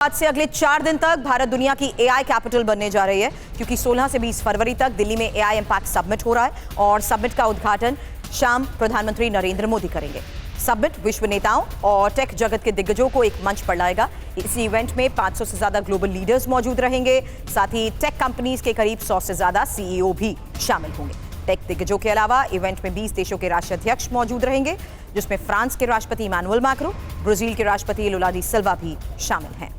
आज से अगले 4 दिन तक भारत दुनिया की एआई कैपिटल बनने जा रही है, क्योंकि 16 से 20 फरवरी तक दिल्ली में एआई इंपैक्ट समिट हो रहा है और समिट का उद्घाटन शाम प्रधानमंत्री नरेंद्र मोदी करेंगे। समिट विश्व नेताओं और टेक जगत के दिग्गजों को एक मंच पर लाएगा। इस इवेंट में 500 से ज्यादा ग्लोबल लीडर्स मौजूद रहेंगे। साथ ही टेक कंपनीज के करीब 100 से ज्यादा सीईओ भी शामिल होंगे। टेक दिग्गजों के अलावा इवेंट में 20 देशों के राष्ट्राध्यक्ष मौजूद रहेंगे, जिसमें फ्रांस के राष्ट्रपति इमैनुअल मैक्रों, ब्राजील के राष्ट्रपति लुला डी सिल्वा भी शामिल हैं।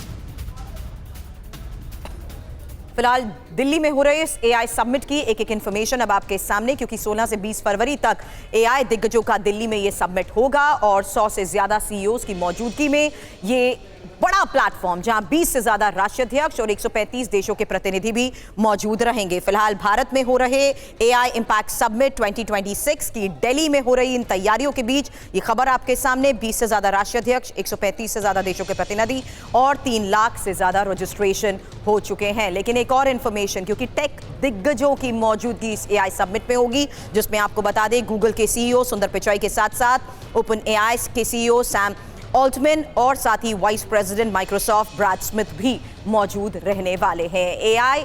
फिलहाल दिल्ली में हो रहे इस एआई समिट की एक इंफॉर्मेशन अब आपके सामने, क्योंकि 16 से 20 फरवरी तक एआई दिग्गजों का दिल्ली में ये समिट होगा और 100 से ज्यादा सीईओज की मौजूदगी में ये बड़ा प्लेटफॉर्म, जहां 20 से ज्यादा राष्ट्राध्यक्ष और 135 देशों के प्रतिनिधि भी मौजूद रहेंगे। फिलहाल भारत में हो रहे एआई इंपैक्ट समिट 2026 की दिल्ली में हो रही इन तैयारियों के बीच ये खबर आपके सामने। 20 से ज्यादा राष्ट्राध्यक्ष, 135 से ज्यादा देशों के प्रतिनिधि और 3 लाख से ज्यादा रजिस्ट्रेशन हो चुके हैं। लेकिन एक और इंफॉर्मेशन, क्योंकि टेक दिग्गजों की मौजूदगी इस एआई समिट में होगी, जिसमें आपको बता दें गूगल के सीईओ सुंदर पिचाई के साथ साथ ओपन एआई के सीईओ सैम ऑल्टमैन और साथ ही vice president Microsoft Brad Smith भी मौजूद रहने वाले हैं। एआई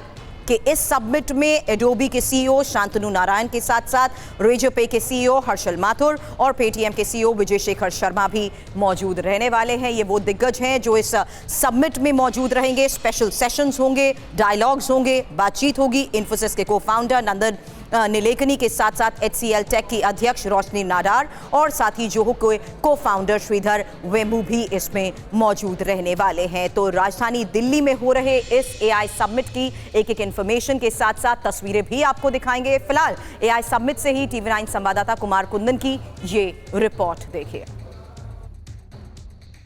के इस समिट में एडोबी के सीईओ शांतनु नारायण के साथ साथ रेजोपे के सीईओ हर्षल माथुर और पेटीएम के सीईओ विजय शेखर शर्मा भी मौजूद रहने वाले हैं। ये वो दिग्गज हैं जो इस समिट में मौजूद रहेंगे। स्पेशल सेशंस होंगे, डायलॉग्स होंगे, बातचीत होगी। इन्फोसिस के को फाउंडर नंदन नीलेकनी के साथ साथ HCL टेक की अध्यक्ष रोशनी नाडार और साथ ही जोहो के को फाउंडर श्रीधर वेम्बू भी इसमें मौजूद रहने वाले हैं। तो राजधानी दिल्ली में हो रहे इस एआई समिट की एक इंफॉर्मेशन के साथ साथ तस्वीरें भी आपको दिखाएंगे। फिलहाल एआई समिट से ही TV9 संवाददाता कुमार कुंदन की ये रिपोर्ट देखिए।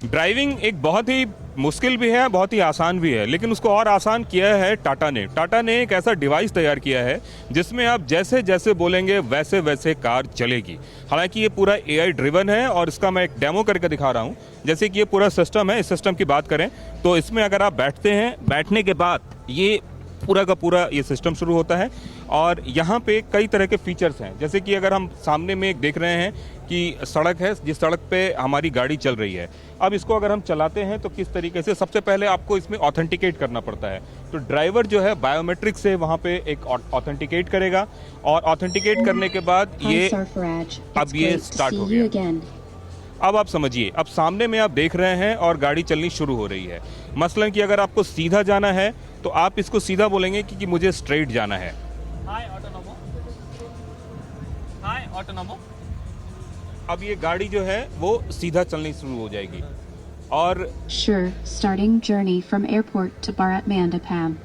ड्राइविंग एक बहुत ही मुश्किल भी है, बहुत ही आसान भी है, लेकिन उसको और आसान किया है टाटा ने। टाटा ने एक ऐसा डिवाइस तैयार किया है जिसमें आप जैसे जैसे बोलेंगे वैसे वैसे कार चलेगी। हालांकि ये पूरा एआई ड्रिवन है और इसका मैं एक डेमो करके दिखा रहा हूँ। जैसे कि ये पूरा सिस्टम है, इस सिस्टम की बात करें तो इसमें अगर आप बैठते हैं, बैठने के बाद ये पूरा का पूरा ये सिस्टम शुरू होता है और यहाँ पे कई तरह के फीचर्स हैं। जैसे कि अगर हम सामने में एक देख रहे हैं कि सड़क है, जिस सड़क पे हमारी गाड़ी चल रही है, अब इसको अगर हम चलाते हैं तो किस तरीके से, सबसे पहले आपको इसमें ऑथेंटिकेट करना पड़ता है। तो ड्राइवर जो है बायोमेट्रिक से वहाँ पे एक ऑथेंटिकेट करेगा और ऑथेंटिकेट करने के बाद ये अब ये स्टार्ट हो गया। अब आप समझिए, अब सामने में आप देख रहे हैं और गाड़ी चलनी शुरू हो रही है। मसलन कि अगर आपको सीधा जाना है तो आप इसको सीधा बोलेंगे कि मुझे स्ट्रेट जाना है। हाय ऑटोनोमो। अब ये गाड़ी जो है वो सीधा चलनी शुरू हो जाएगी और starting journey from airport to Bharat Mandapam।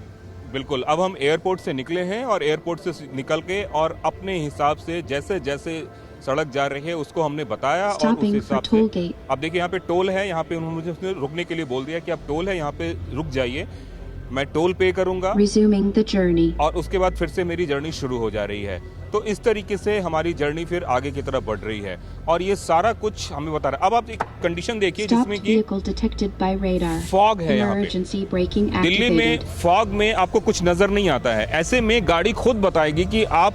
बिल्कुल, अब हम एयरपोर्ट से निकले हैं और एयरपोर्ट से निकल के और अपने हिसाब से जैसे जैसे सड़क जा रही है उसको हमने बताया और उस हिसाब से। अब देखिए यहाँ पे टोल है, यहाँ पे उन्होंने मुझे रुकने के लिए बोल दिया कि अब टोल है, यहाँ पे रुक जाइए। मैं टोल पे करूंगा और उसके बाद फिर से मेरी जर्नी शुरू हो जा रही है। तो इस तरीके से हमारी जर्नी फिर आगे की तरफ बढ़ रही है और ये सारा कुछ हमें बता रहा है। अब आप एक कंडीशन देखिए जिसमें कि फॉग है। यहाँ पे दिल्ली में फॉग में आपको कुछ नजर नहीं आता है, ऐसे में गाड़ी खुद बताएगी कि आप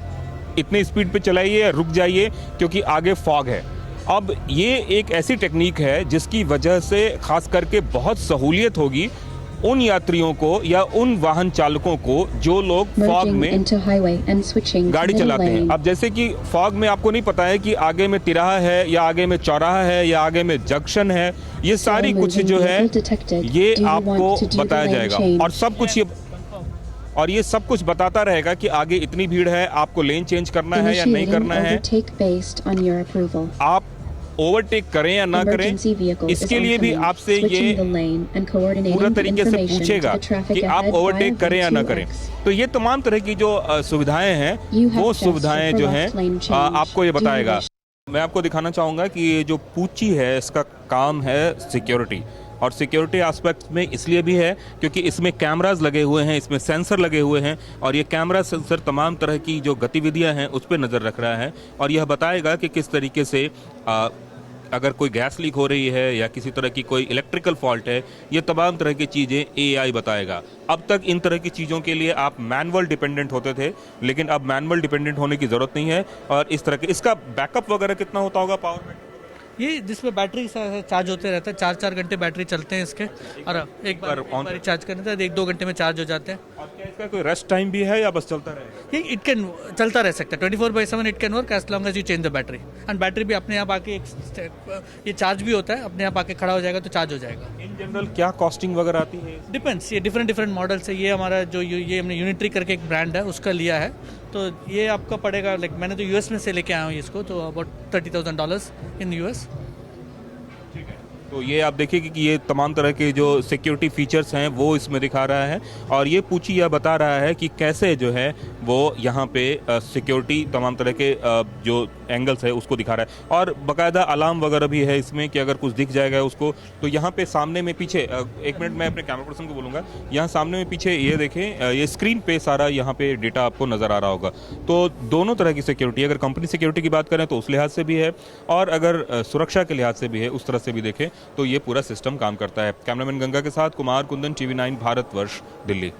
इतनी स्पीड पे चलाइए या रुक जाइए क्योंकि आगे फॉग है। अब ये एक ऐसी टेक्निक है जिसकी वजह से खास करके बहुत सहूलियत होगी उन यात्रियों को या उन वाहन चालकों को जो लोग फॉग में गाड़ी चलाते हैं। अब जैसे कि फॉग में आपको नहीं पता है कि आगे में तिराहा है या आगे में चौराहा है या आगे में जंक्शन है, ये सारी कुछ जो है ये आपको बताया जाएगा और ये सब कुछ बताता रहेगा कि आगे इतनी भीड़ है, आपको लेन चेंज करना है या नहीं करना है, आप ओवरटेक करें या ना करें। इसके लिए भी आपसे ये पूरा तरीके से पूछेगा कि आप ओवरटेक करें या ना करें। तो ये तमाम तरह की जो सुविधाएं हैं वो सुविधाएं जो हैं आपको ये बताएगा। मैं आपको दिखाना चाहूँगा कि ये जो पूची है इसका काम है सिक्योरिटी, और सिक्योरिटी एस्पेक्ट में इसलिए भी है क्योंकि इसमें कैमरास लगे हुए हैं, इसमें सेंसर लगे हुए हैं और ये कैमरा सेंसर तमाम तरह की जो गतिविधियां हैं उस पर नज़र रख रहा है और यह बताएगा कि किस तरीके से अगर कोई गैस लीक हो रही है या किसी तरह की कोई इलेक्ट्रिकल फॉल्ट है, ये तमाम तरह की चीज़ें एआई बताएगा। अब तक इन तरह की चीज़ों के लिए आप मैनुअल डिपेंडेंट होते थे, लेकिन अब मैनुअल डिपेंडेंट होने की ज़रूरत नहीं है और इस तरह के इसका बैकअप वगैरह कितना होता होगा पावर में? ये जिसमें बैटरी चार्ज होते रहता है, 4-4 घंटे बैटरी चलते हैं इसके, और एक बार चार्ज करने से 1-2 घंटे में चार्ज हो जाते हैं। और क्या इसका कोई रेस्ट टाइम भी है या बस चलता रहेगा? ये इट कैन चलता रह सकता है 24/7, it can work as long as you change the battery. And battery भी अपने आप आके ये चार्ज भी होता है, अपने आप आके खड़ा हो जाएगा तो चार्ज हो जाएगा। इन जनरल क्या कॉस्टिंग वगैरह आती है? डिपेंड्स, ये डिफरेंट मॉडल्स है। ये हमारा जो ये हमने यूनिट्री करके एक ब्रांड है उसका लिया है, तो ये आपका पड़ेगा, लाइक मैंने तो यूएस में से लेके आया हूँ इसको, तो अबाउट $30,000 इन यूएस। तो ये आप देखिए कि ये तमाम तरह के जो सिक्योरिटी फीचर्स हैं वो इसमें दिखा रहा है, और ये पूछी यह बता रहा है कि कैसे जो है वो यहाँ पे सिक्योरिटी तमाम तरह के जो एंगल्स है उसको दिखा रहा है, और बाकायदा अलार्म वगैरह भी है इसमें कि अगर कुछ दिख जाएगा उसको, तो यहाँ पे सामने में पीछे 1 मिनट मैं अपने कैमरा पर्सन को बोलूँगा, यहाँ सामने में पीछे ये देखें, ये स्क्रीन पे सारा यहाँ पे डेटा आपको नज़र आ रहा होगा। तो दोनों तरह की सिक्योरिटी, अगर कंपनी सिक्योरिटी की बात करें तो उस लिहाज से भी है, और अगर सुरक्षा के लिहाज से भी है, उस तरह से भी देखें तो ये पूरा सिस्टम काम करता है। कैमरामैन गंगा के साथ कुमार कुंदन, TV9 भारतवर्ष, दिल्ली।